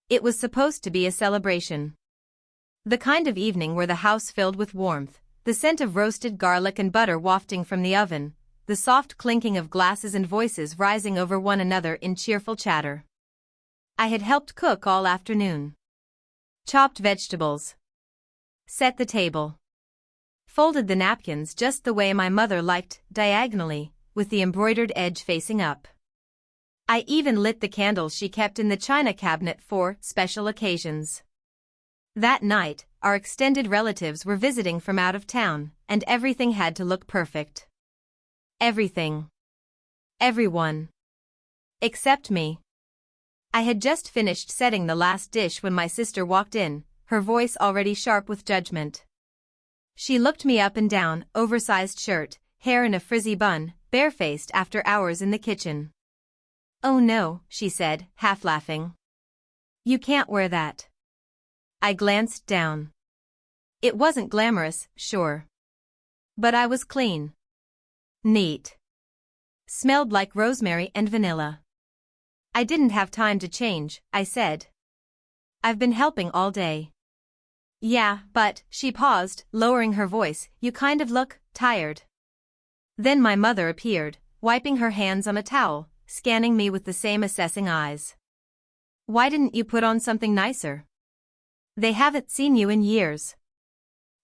It was supposed to be a celebration. The kind of evening where the house filled with warmth, the scent of roasted garlic and butter wafting from the oven, the soft clinking of glasses and voices rising over one another in cheerful chatter. I had helped cook all afternoon. Chopped vegetables. Set the table. Folded the napkins just the way my mother liked, diagonally, with the embroidered edge facing up. I even lit the candles she kept in the china cabinet for special occasions. That night, our extended relatives were visiting from out of town, and everything had to look perfect. Everything. Everyone. Except me. I had just finished setting the last dish when my sister walked in, her voice already sharp with judgment. She looked me up and down, oversized shirt, hair in a frizzy bun, barefaced after hours in the kitchen. "Oh no," she said, half laughing. "You can't wear that." I glanced down. It wasn't glamorous, sure. But I was clean. Neat. Smelled like rosemary and vanilla. I didn't have time to change, I said. "I've been helping all day." "Yeah, but," she paused, lowering her voice, "you kind of look tired." Then my mother appeared, wiping her hands on a towel, scanning me with the same assessing eyes. "Why didn't you put on something nicer? They haven't seen you in years."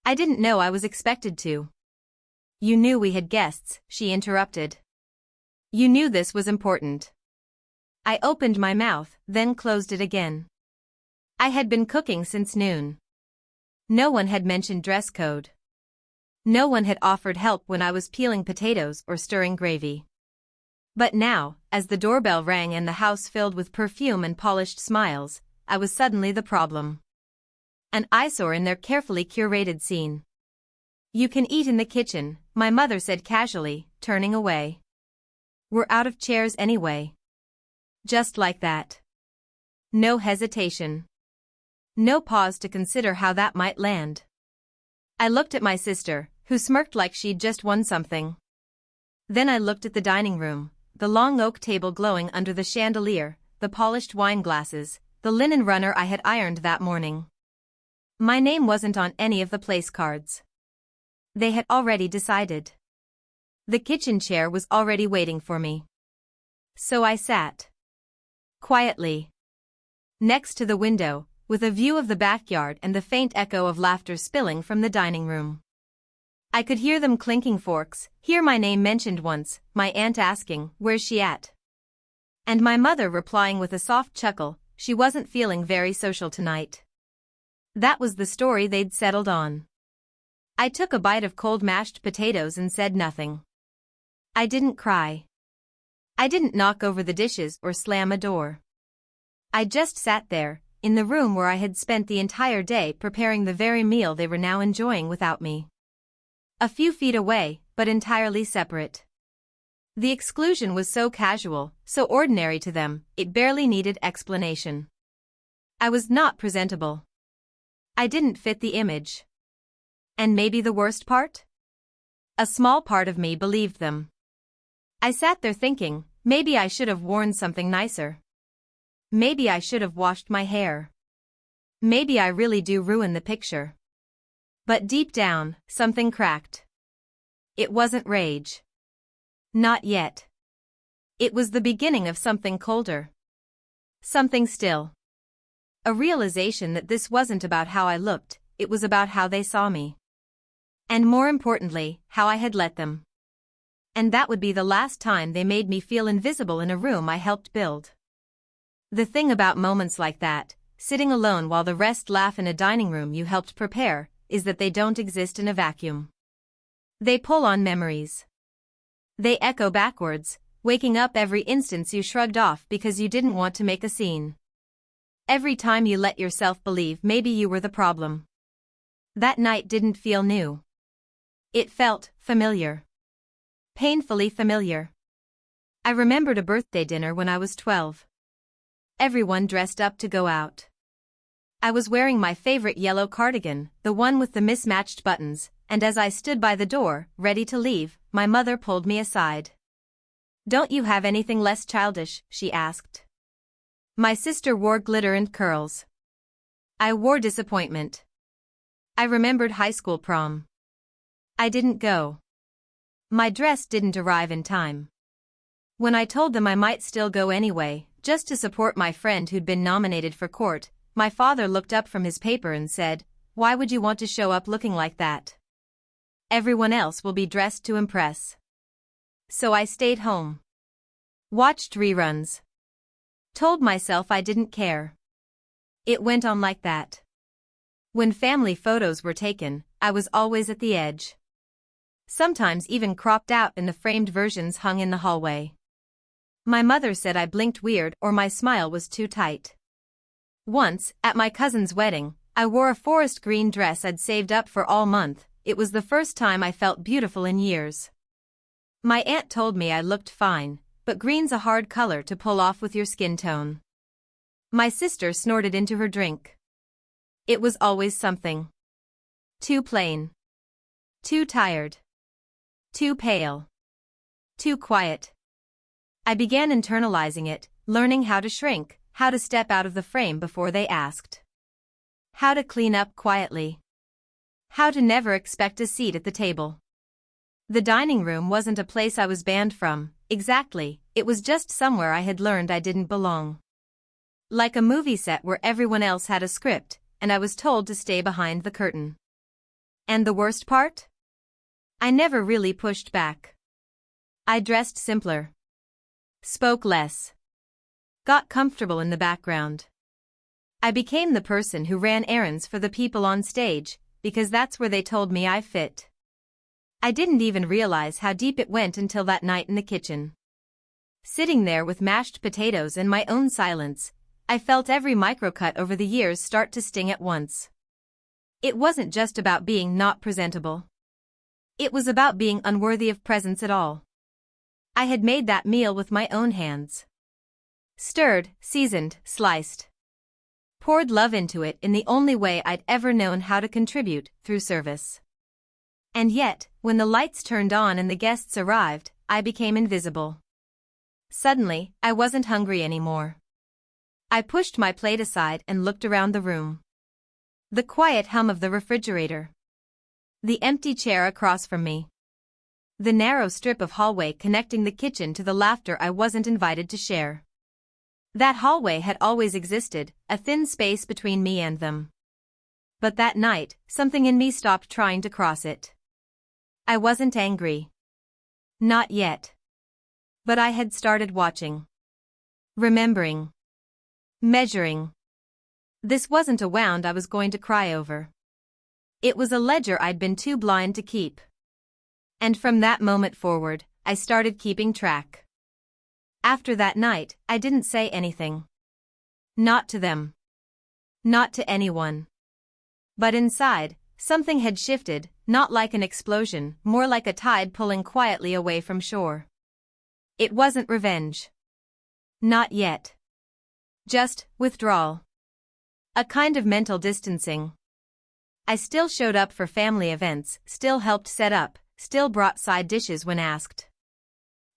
I didn't know I was expected to. "You knew we had guests," she interrupted. "You knew this was important." I opened my mouth, then closed it again. I had been cooking since noon. No one had mentioned dress code. No one had offered help when I was peeling potatoes or stirring gravy. But now, as the doorbell rang and the house filled with perfume and polished smiles, I was suddenly the problem. An eyesore in their carefully curated scene. "You can eat in the kitchen," my mother said casually, turning away. "We're out of chairs anyway." Just like that. No hesitation. No pause to consider how that might land. I looked at my sister, who smirked like she'd just won something. Then I looked at the dining room, the long oak table glowing under the chandelier, the polished wine glasses, the linen runner I had ironed that morning. My name wasn't on any of the place cards. They had already decided. The kitchen chair was already waiting for me. So I sat. Quietly. Next to the window, with a view of the backyard and the faint echo of laughter spilling from the dining room. I could hear them clinking forks, hear my name mentioned once, my aunt asking, "Where's she at?" And my mother replying with a soft chuckle, she wasn't feeling very social tonight. That was the story they'd settled on. I took a bite of cold mashed potatoes and said nothing. I didn't cry. I didn't knock over the dishes or slam a door. I just sat there, in the room where I had spent the entire day preparing the very meal they were now enjoying without me. A few feet away, but entirely separate. The exclusion was so casual, so ordinary to them, it barely needed explanation. I was not presentable. I didn't fit the image. And maybe the worst part? A small part of me believed them. I sat there thinking, maybe I should have worn something nicer. Maybe I should have washed my hair. Maybe I really do ruin the picture. But deep down, something cracked. It wasn't rage. Not yet. It was the beginning of something colder. Something still. A realization that this wasn't about how I looked, it was about how they saw me. And more importantly, how I had let them. And that would be the last time they made me feel invisible in a room I helped build. The thing about moments like that, sitting alone while the rest laugh in a dining room you helped prepare, is that they don't exist in a vacuum. They pull on memories. They echo backwards, waking up every instance you shrugged off because you didn't want to make a scene. Every time you let yourself believe maybe you were the problem. That night didn't feel new. It felt familiar. Painfully familiar. I remembered a birthday dinner when I was 12. Everyone dressed up to go out. I was wearing my favorite yellow cardigan, the one with the mismatched buttons, and as I stood by the door, ready to leave, my mother pulled me aside. "Don't you have anything less childish?" she asked. My sister wore glitter and curls. I wore disappointment. I remembered high school prom. I didn't go. My dress didn't arrive in time. When I told them I might still go anyway, just to support my friend who'd been nominated for court, my father looked up from his paper and said, "Why would you want to show up looking like that? Everyone else will be dressed to impress." So I stayed home. Watched reruns. Told myself I didn't care. It went on like that. When family photos were taken, I was always at the edge. Sometimes even cropped out and the framed versions hung in the hallway. My mother said I blinked weird or my smile was too tight. Once, at my cousin's wedding, I wore a forest green dress I'd saved up for all month. It was the first time I felt beautiful in years. My aunt told me I looked fine, but green's a hard color to pull off with your skin tone. My sister snorted into her drink. It was always something. Too plain. Too tired. Too pale. Too quiet. I began internalizing it, learning how to shrink, how to step out of the frame before they asked. How to clean up quietly. How to never expect a seat at the table. The dining room wasn't a place I was banned from, exactly, it was just somewhere I had learned I didn't belong. Like a movie set where everyone else had a script, and I was told to stay behind the curtain. And the worst part? I never really pushed back. I dressed simpler. Spoke less. Got comfortable in the background. I became the person who ran errands for the people on stage, because that's where they told me I fit. I didn't even realize how deep it went until that night in the kitchen. Sitting there with mashed potatoes and my own silence, I felt every microcut over the years start to sting at once. It wasn't just about being not presentable. It was about being unworthy of presence at all. I had made that meal with my own hands. Stirred, seasoned, sliced. Poured love into it in the only way I'd ever known how to contribute, through service. And yet, when the lights turned on and the guests arrived, I became invisible. Suddenly, I wasn't hungry anymore. I pushed my plate aside and looked around the room. The quiet hum of the refrigerator. The empty chair across from me. The narrow strip of hallway connecting the kitchen to the laughter I wasn't invited to share. That hallway had always existed, a thin space between me and them. But that night, something in me stopped trying to cross it. I wasn't angry. Not yet. But I had started watching. Remembering. Measuring. This wasn't a wound I was going to cry over. It was a ledger I'd been too blind to keep. And from that moment forward, I started keeping track. After that night, I didn't say anything. Not to them. Not to anyone. But inside, something had shifted, not like an explosion, more like a tide pulling quietly away from shore. It wasn't revenge. Not yet. Just withdrawal. A kind of mental distancing. I still showed up for family events, still helped set up, still brought side dishes when asked.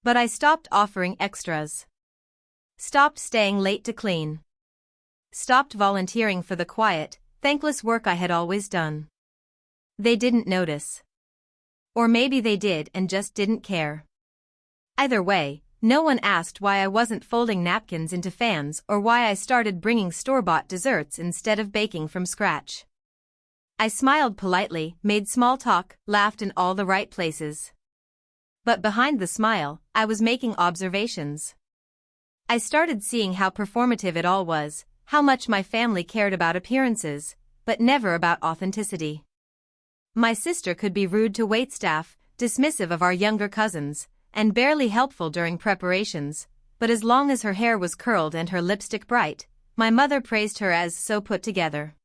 But I stopped offering extras. Stopped staying late to clean. Stopped volunteering for the quiet, thankless work I had always done. They didn't notice. Or maybe they did and just didn't care. Either way, no one asked why I wasn't folding napkins into fans or why I started bringing store-bought desserts instead of baking from scratch. I smiled politely, made small talk, laughed in all the right places. But behind the smile, I was making observations. I started seeing how performative it all was, how much my family cared about appearances, but never about authenticity. My sister could be rude to waitstaff, dismissive of our younger cousins, and barely helpful during preparations, but as long as her hair was curled and her lipstick bright, my mother praised her as so put together.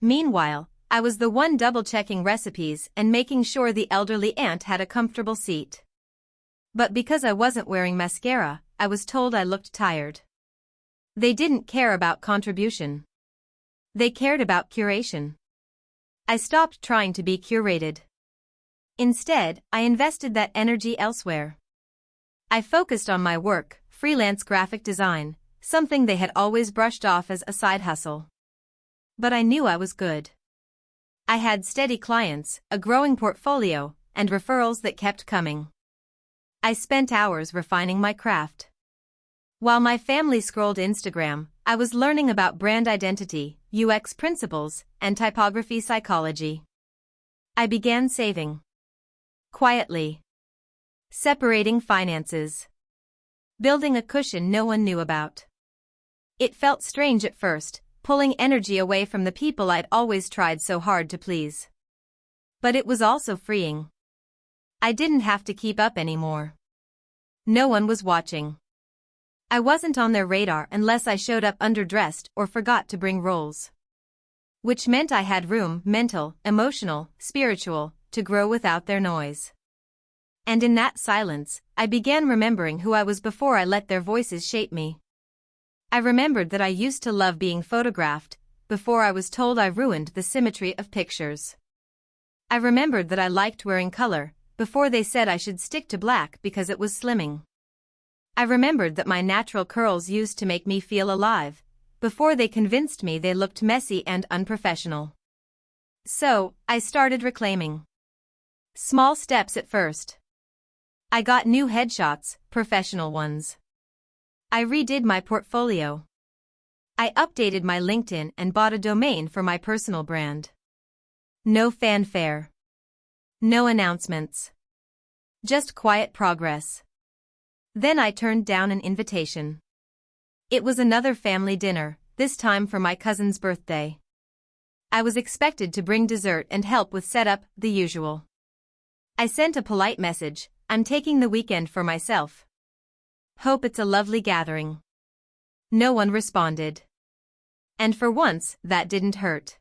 Meanwhile, I was the one double-checking recipes and making sure the elderly aunt had a comfortable seat. But because I wasn't wearing mascara, I was told I looked tired. They didn't care about contribution. They cared about curation. I stopped trying to be curated. Instead, I invested that energy elsewhere. I focused on my work, freelance graphic design, something they had always brushed off as a side hustle. But I knew I was good. I had steady clients, a growing portfolio, and referrals that kept coming. I spent hours refining my craft. While my family scrolled Instagram, I was learning about brand identity, UX principles, and typography psychology. I began saving. Quietly. Separating finances. Building a cushion no one knew about. It felt strange at first, pulling energy away from the people I'd always tried so hard to please. But it was also freeing. I didn't have to keep up anymore. No one was watching. I wasn't on their radar unless I showed up underdressed or forgot to bring rolls. Which meant I had room, mental, emotional, spiritual, to grow without their noise. And in that silence, I began remembering who I was before I let their voices shape me. I remembered that I used to love being photographed, before I was told I ruined the symmetry of pictures. I remembered that I liked wearing color, before they said I should stick to black because it was slimming. I remembered that my natural curls used to make me feel alive, before they convinced me they looked messy and unprofessional. So, I started reclaiming. Small steps at first. I got new headshots, professional ones. I redid my portfolio. I updated my LinkedIn and bought a domain for my personal brand. No fanfare. No announcements. Just quiet progress. Then I turned down an invitation. It was another family dinner, this time for my cousin's birthday. I was expected to bring dessert and help with setup, the usual. I sent a polite message, "I'm taking the weekend for myself. Hope it's a lovely gathering." No one responded. And for once, that didn't hurt.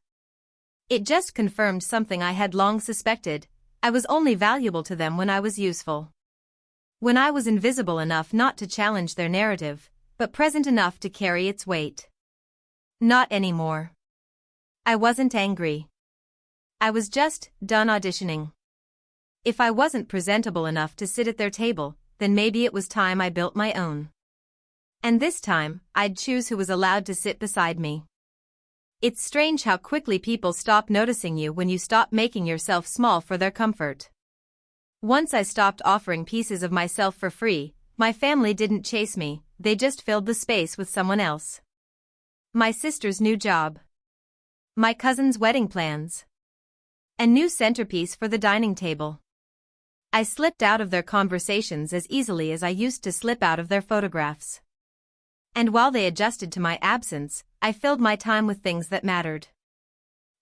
It just confirmed something I had long suspected: I was only valuable to them when I was useful. When I was invisible enough not to challenge their narrative, but present enough to carry its weight. Not anymore. I wasn't angry. I was just done auditioning. If I wasn't presentable enough to sit at their table, then maybe it was time I built my own. And this time, I'd choose who was allowed to sit beside me. It's strange how quickly people stop noticing you when you stop making yourself small for their comfort. Once I stopped offering pieces of myself for free, my family didn't chase me, they just filled the space with someone else. My sister's new job. My cousin's wedding plans. A new centerpiece for the dining table. I slipped out of their conversations as easily as I used to slip out of their photographs. And while they adjusted to my absence, I filled my time with things that mattered.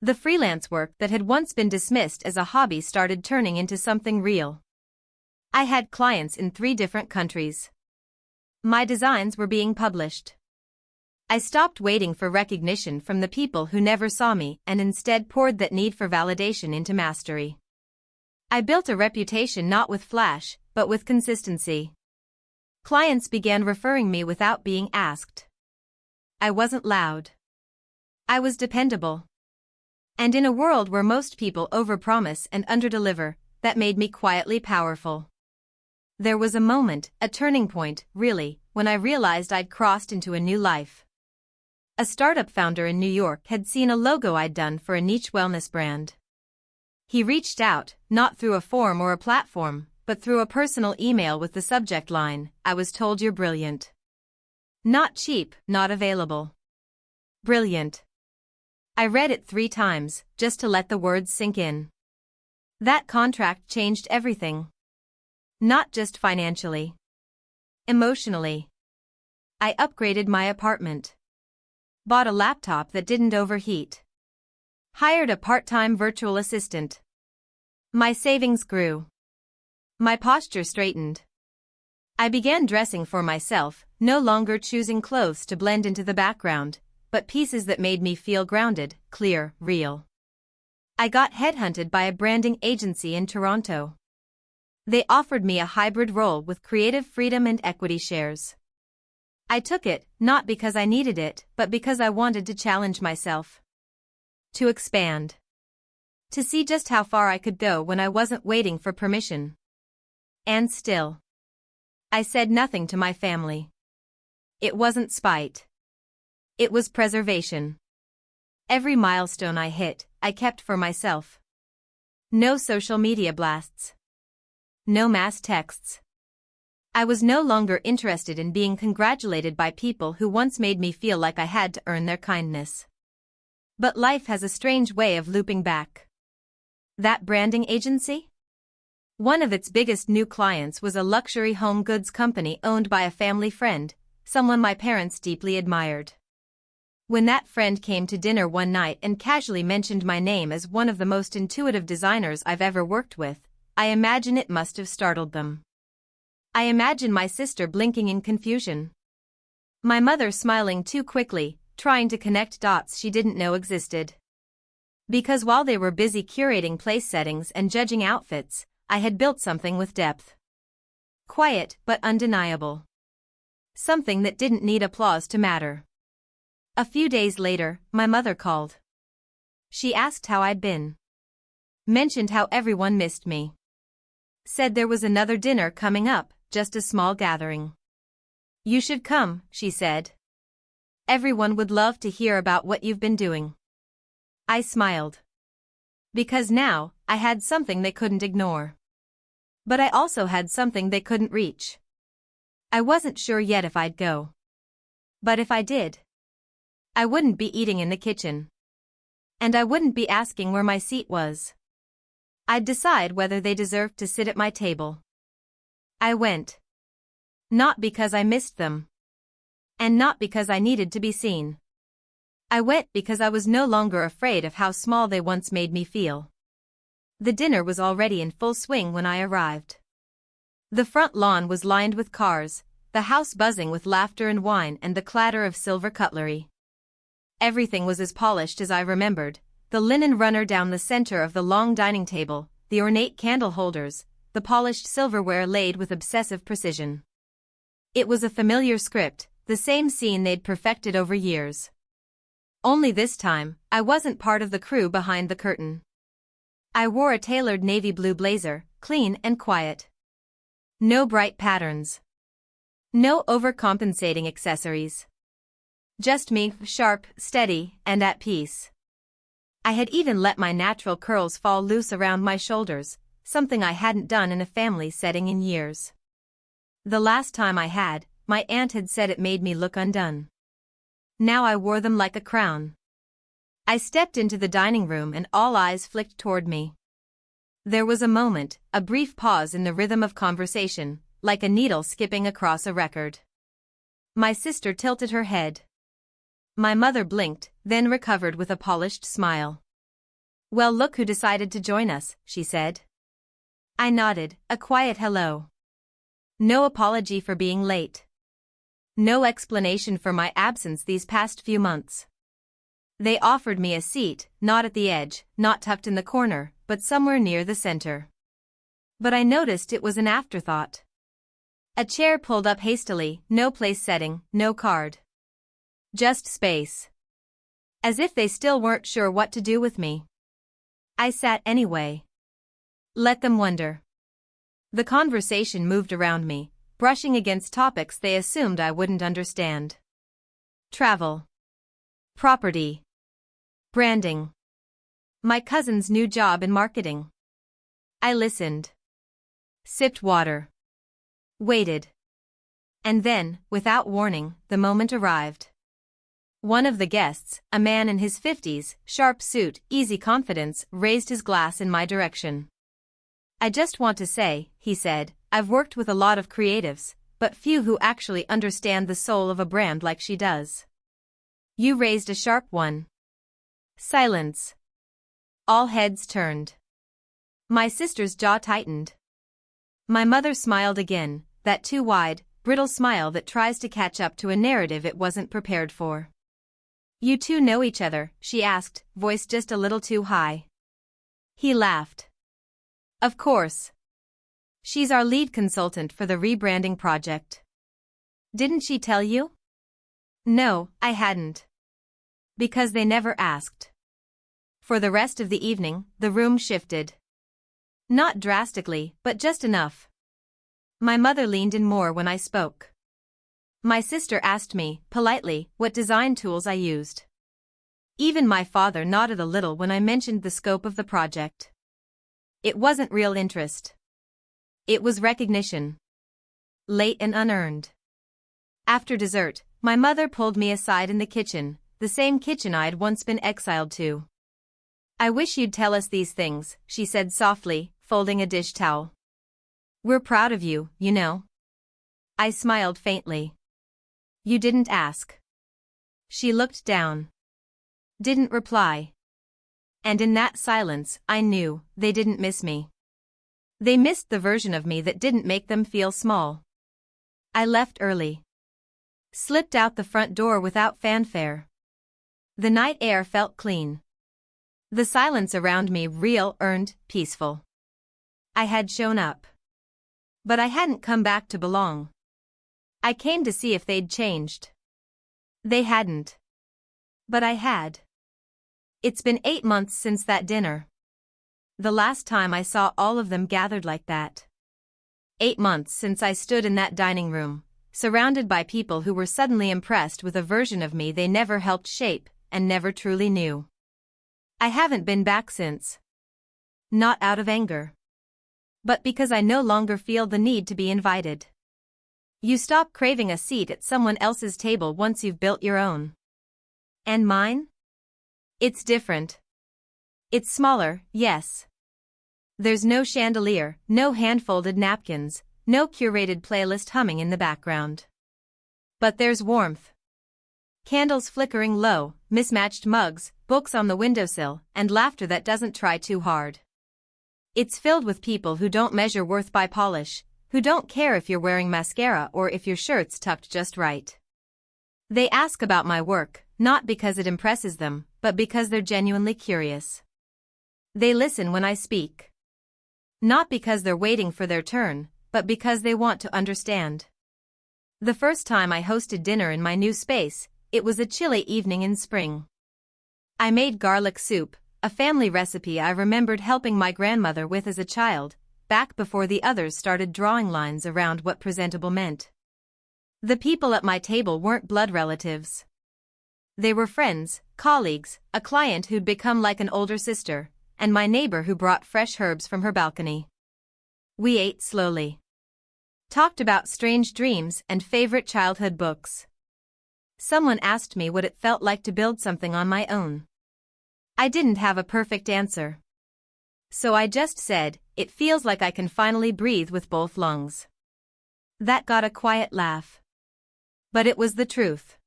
The freelance work that had once been dismissed as a hobby started turning into something real. I had clients in 3 different countries. My designs were being published. I stopped waiting for recognition from the people who never saw me and instead poured that need for validation into mastery. I built a reputation not with flash, but with consistency. Clients began referring me without being asked. I wasn't loud. I was dependable. And in a world where most people overpromise and underdeliver, that made me quietly powerful. There was a moment, a turning point, really, when I realized I'd crossed into a new life. A startup founder in New York had seen a logo I'd done for a niche wellness brand. He reached out, not through a form or a platform, but through a personal email with the subject line, "I was told you're brilliant." Not cheap, not available. Brilliant. I read it 3 times, just to let the words sink in. That contract changed everything. Not just financially. Emotionally. I upgraded my apartment. Bought a laptop that didn't overheat. Hired a part-time virtual assistant. My savings grew. My posture straightened. I began dressing for myself, no longer choosing clothes to blend into the background, but pieces that made me feel grounded, clear, real. I got headhunted by a branding agency in Toronto. They offered me a hybrid role with creative freedom and equity shares. I took it, not because I needed it, but because I wanted to challenge myself. To expand. To see just how far I could go when I wasn't waiting for permission. And still. I said nothing to my family. It wasn't spite. It was preservation. Every milestone I hit, I kept for myself. No social media blasts. No mass texts. I was no longer interested in being congratulated by people who once made me feel like I had to earn their kindness. But life has a strange way of looping back. That branding agency? One of its biggest new clients was a luxury home goods company owned by a family friend, someone my parents deeply admired. When that friend came to dinner one night and casually mentioned my name as one of the most intuitive designers I've ever worked with, I imagine it must have startled them. I imagine my sister blinking in confusion. My mother smiling too quickly, trying to connect dots she didn't know existed. Because while they were busy curating place settings and judging outfits, I had built something with depth. Quiet but undeniable. Something that didn't need applause to matter. A few days later, my mother called. She asked how I'd been. Mentioned how everyone missed me. Said there was another dinner coming up, just a small gathering. You should come, she said. Everyone would love to hear about what you've been doing. I smiled. Because now, I had something they couldn't ignore. But I also had something they couldn't reach. I wasn't sure yet if I'd go. But if I did, I wouldn't be eating in the kitchen. And I wouldn't be asking where my seat was. I'd decide whether they deserved to sit at my table. I went. Not because I missed them. And not because I needed to be seen. I went because I was no longer afraid of how small they once made me feel. The dinner was already in full swing when I arrived. The front lawn was lined with cars, the house buzzing with laughter and wine and the clatter of silver cutlery. Everything was as polished as I remembered, the linen runner down the center of the long dining table, the ornate candle holders, the polished silverware laid with obsessive precision. It was a familiar script, the same scene they'd perfected over years. Only this time, I wasn't part of the crew behind the curtain. I wore a tailored navy blue blazer, clean and quiet. No bright patterns. No overcompensating accessories. Just me, sharp, steady, and at peace. I had even let my natural curls fall loose around my shoulders, something I hadn't done in a family setting in years. The last time I had, my aunt had said it made me look undone. Now I wore them like a crown. I stepped into the dining room and all eyes flicked toward me. There was a moment, a brief pause in the rhythm of conversation, like a needle skipping across a record. My sister tilted her head. My mother blinked, then recovered with a polished smile. Well, look who decided to join us, she said. I nodded, a quiet hello. No apology for being late. No explanation for my absence these past few months. They offered me a seat, not at the edge, not tucked in the corner, but somewhere near the center. But I noticed it was an afterthought. A chair pulled up hastily, no place setting, no card. Just space. As if they still weren't sure what to do with me. I sat anyway. Let them wonder. The conversation moved around me, brushing against topics they assumed I wouldn't understand. Travel. Property. Branding. My cousin's new job in marketing. I listened. Sipped water. Waited. And then, without warning, the moment arrived. One of the guests, a man in his 50s, sharp suit, easy confidence, raised his glass in my direction. I just want to say, he said, I've worked with a lot of creatives, but few who actually understand the soul of a brand like she does. You raised a sharp one. Silence. All heads turned. My sister's jaw tightened. My mother smiled again, that too wide, brittle smile that tries to catch up to a narrative it wasn't prepared for. You two know each other, she asked, voice just a little too high. He laughed. Of course. She's our lead consultant for the rebranding project. Didn't she tell you? No, I hadn't. Because they never asked. For the rest of the evening, the room shifted. Not drastically, but just enough. My mother leaned in more when I spoke. My sister asked me, politely, what design tools I used. Even my father nodded a little when I mentioned the scope of the project. It wasn't real interest. It was recognition. Late and unearned. After dessert, my mother pulled me aside in the kitchen, the same kitchen I'd once been exiled to. "I wish you'd tell us these things," she said softly, folding a dish towel. "We're proud of you, you know." I smiled faintly. "You didn't ask." She looked down. Didn't reply. And in that silence, I knew, they didn't miss me. They missed the version of me that didn't make them feel small. I left early. Slipped out the front door without fanfare. The night air felt clean. The silence around me real, earned, peaceful. I had shown up. But I hadn't come back to belong. I came to see if they'd changed. They hadn't. But I had. It's been 8 months since that dinner. The last time I saw all of them gathered like that. 8 months since I stood in that dining room, surrounded by people who were suddenly impressed with a version of me they never helped shape, and never truly knew. I haven't been back since. Not out of anger. But because I no longer feel the need to be invited. You stop craving a seat at someone else's table once you've built your own. And mine? It's different. It's smaller, yes. There's no chandelier, no hand-folded napkins, no curated playlist humming in the background. But there's warmth. Candles flickering low, mismatched mugs, books on the windowsill, and laughter that doesn't try too hard. It's filled with people who don't measure worth by polish, who don't care if you're wearing mascara or if your shirt's tucked just right. They ask about my work, not because it impresses them, but because they're genuinely curious. They listen when I speak. Not because they're waiting for their turn, but because they want to understand. The first time I hosted dinner in my new space, it was a chilly evening in spring. I made garlic soup, a family recipe I remembered helping my grandmother with as a child, back before the others started drawing lines around what presentable meant. The people at my table weren't blood relatives. They were friends, colleagues, a client who'd become like an older sister, and my neighbor who brought fresh herbs from her balcony. We ate slowly. Talked about strange dreams and favorite childhood books. Someone asked me what it felt like to build something on my own. I didn't have a perfect answer. So I just said, it feels like I can finally breathe with both lungs. That got a quiet laugh. But it was the truth.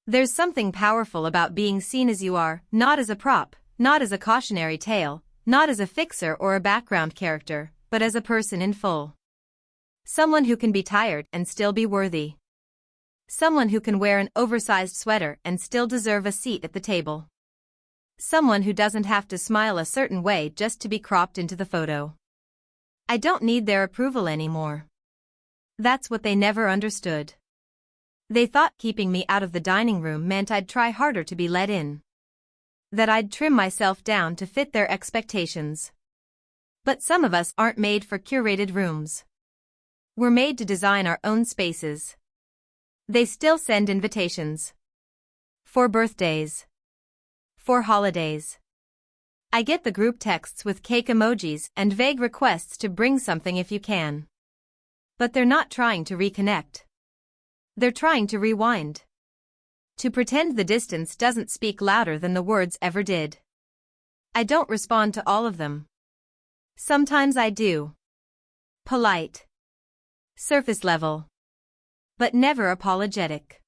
There's something powerful about being seen as you are, not as a prop, not as a cautionary tale, not as a fixer or a background character, but as a person in full. Someone who can be tired and still be worthy. Someone who can wear an oversized sweater and still deserve a seat at the table. Someone who doesn't have to smile a certain way just to be cropped into the photo. I don't need their approval anymore. That's what they never understood. They thought keeping me out of the dining room meant I'd try harder to be let in. That I'd trim myself down to fit their expectations. But some of us aren't made for curated rooms. We're made to design our own spaces. They still send invitations. For birthdays. For holidays. I get the group texts with cake emojis and vague requests to bring something if you can. But they're not trying to reconnect. They're trying to rewind. To pretend the distance doesn't speak louder than the words ever did. I don't respond to all of them. Sometimes I do. Polite. Surface level. But never apologetic.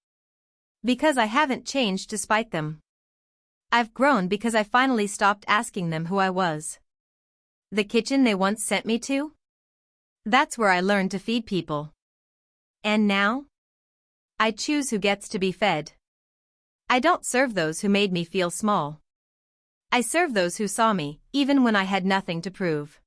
Because I haven't changed to spite them. I've grown because I finally stopped asking them who I was. The kitchen they once sent me to? That's where I learned to feed people. And now? I choose who gets to be fed. I don't serve those who made me feel small. I serve those who saw me, even when I had nothing to prove.